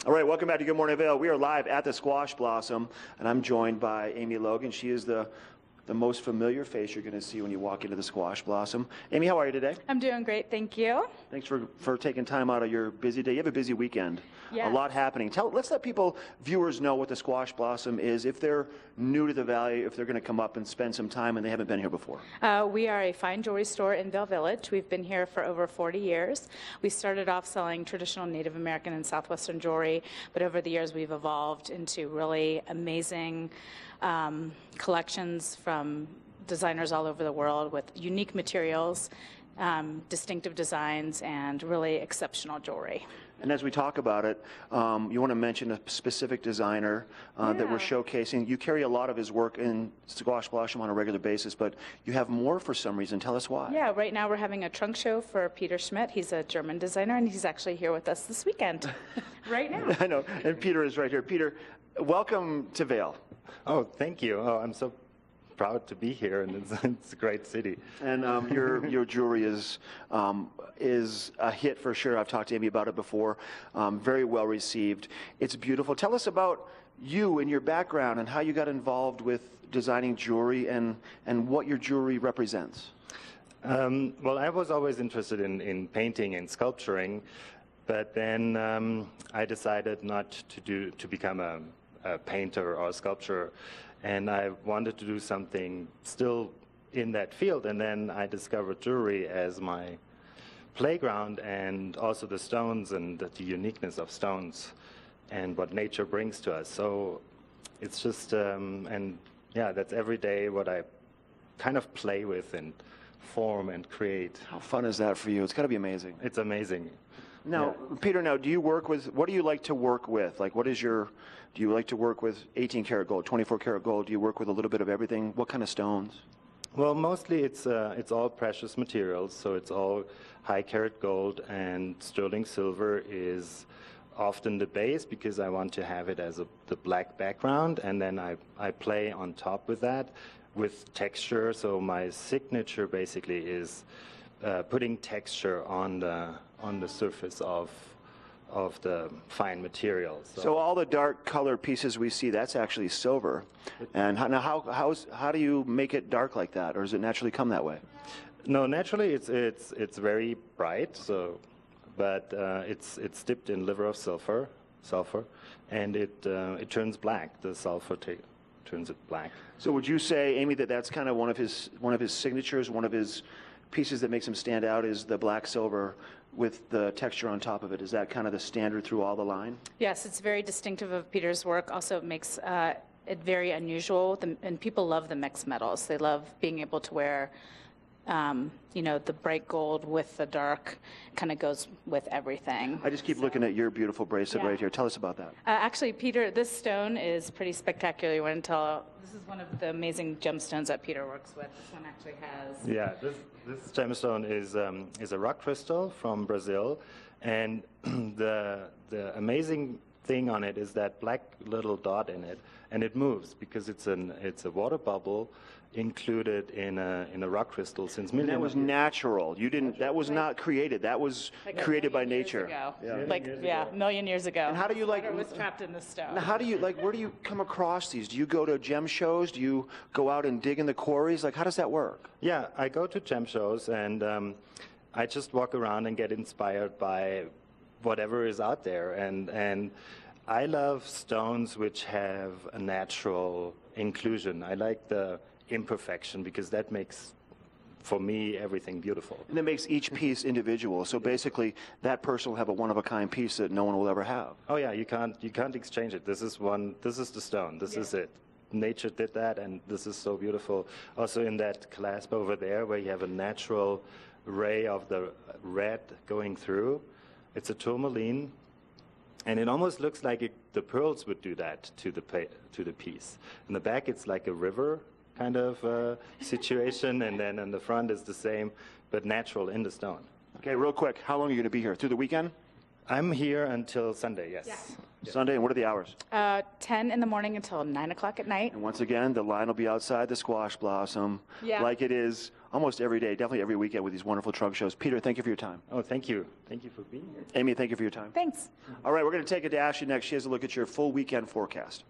All right, welcome back to Good Morning Vail. We are live at the Squash Blossom, and I'm joined by Amy Logan. She is the most familiar face you're going to see when you walk into the Squash Blossom. Amy, how are you today? I'm doing great, thank you. Thanks for taking time out of your busy day. You have a busy weekend. Yes. A lot happening. Let's let viewers know what the Squash Blossom is, if they're new to the Valley, if they're going to come up and spend some time and they haven't been here before. We are a fine jewelry store in Vail Village. We've been here for over 40 years. We started off selling traditional Native American and Southwestern jewelry, but over the years we've evolved into really amazing collections from designers all over the world with unique materials, distinctive designs, and really exceptional jewelry. And as we talk about it, you want to mention a specific designer that we're showcasing. You carry a lot of his work in Squash Blossom on a regular basis, but you have more for some reason. Tell us why. Yeah, right now we're having a trunk show for Peter Schmid. He's a German designer, and he's actually here with us this weekend, right now. I know, and Peter is right here. Peter, welcome to Vail. Oh, thank you. Oh, I'm so proud to be here, and it's a great city. And your jewelry is a hit for sure. I've talked to Amy about it before. Very well received. It's beautiful. Tell us about you and your background and how you got involved with designing jewelry and what your jewelry represents. Well, I was always interested in painting and sculpturing, but then I decided not to become a painter or a sculptor, and I wanted to do something still in that field, and then I discovered jewelry as my playground, and also the stones and the uniqueness of stones and what nature brings to us. So it's just, and yeah, that's every day what I kind of play with and form and create. How fun is that for you? It's got to be amazing. It's amazing. Now, yeah. Peter, now, do you work with, what do you like to work with? Like, do you like to work with 18 karat gold, 24 karat gold? Do you work with a little bit of everything? What kind of stones? Well, mostly it's all precious materials, so it's all high karat gold, and sterling silver is often the base because I want to have it as the black background, and then I play on top with that with texture. So my signature basically is putting texture on the surface of the fine material. So all the dark colored pieces we see, that's actually silver. And how do you make it dark like that, or does it naturally come that way? No, naturally it's very bright. So, but it's dipped in liver of sulfur, and it turns black. The sulfur turns it black. So would you say, Amy, that that's kind of one of his signatures, one of his pieces that makes him stand out is the black silver with the texture on top of it? Is that kind of the standard through all the line? Yes, it's very distinctive of Peter's work. Also, it makes it very unusual, and people love the mixed metals. They love being able to wear, the bright gold with the dark, kind of goes with everything. I just keep looking at your beautiful bracelet right here. Tell us about that. Actually, Peter, this stone is pretty spectacular. You want to tell? This is one of the amazing gemstones that Peter works with. This one actually has. Yeah, this gemstone is a rock crystal from Brazil, and the amazing thing on it is that black little dot in it, and it moves because it's a water bubble included in a rock crystal since millions. And that was natural. You didn't. That was not created. That was created by nature. A million years ago. And how do you Water was trapped in the stone. Now, how do you where do you come across these? Do you go to gem shows? Do you go out and dig in the quarries? Like, how does that work? Yeah, I go to gem shows, and I just walk around and get inspired by whatever is out there, and I love stones which have a natural inclusion. I like the imperfection because that makes, for me, everything beautiful. And it makes each piece individual. So basically, that person will have a one-of-a-kind piece that no one will ever have. Oh yeah, you can't exchange it. This is the stone. This is it. Nature did that, and this is so beautiful. Also in that clasp over there, where you have a natural ray of the red going through, it's a tourmaline. And it almost looks like the pearls would do that to the piece. In the back, it's like a river kind of situation, and then in the front is the same, but natural in the stone. Okay, real quick, how long are you going to be here? Through the weekend? I'm here until Sunday, yes. Yeah. Sunday, and what are the hours? 10 in the morning until 9 o'clock at night. And once again, the line will be outside the Squash Blossom, Yeah. like it is almost every day, definitely every weekend with these wonderful trunk shows. Peter, thank you for your time. Oh, thank you. Thank you for being here. Amy, thank you for your time. Thanks. All right, we're going to take it to Ashley next. She has a look at your full weekend forecast.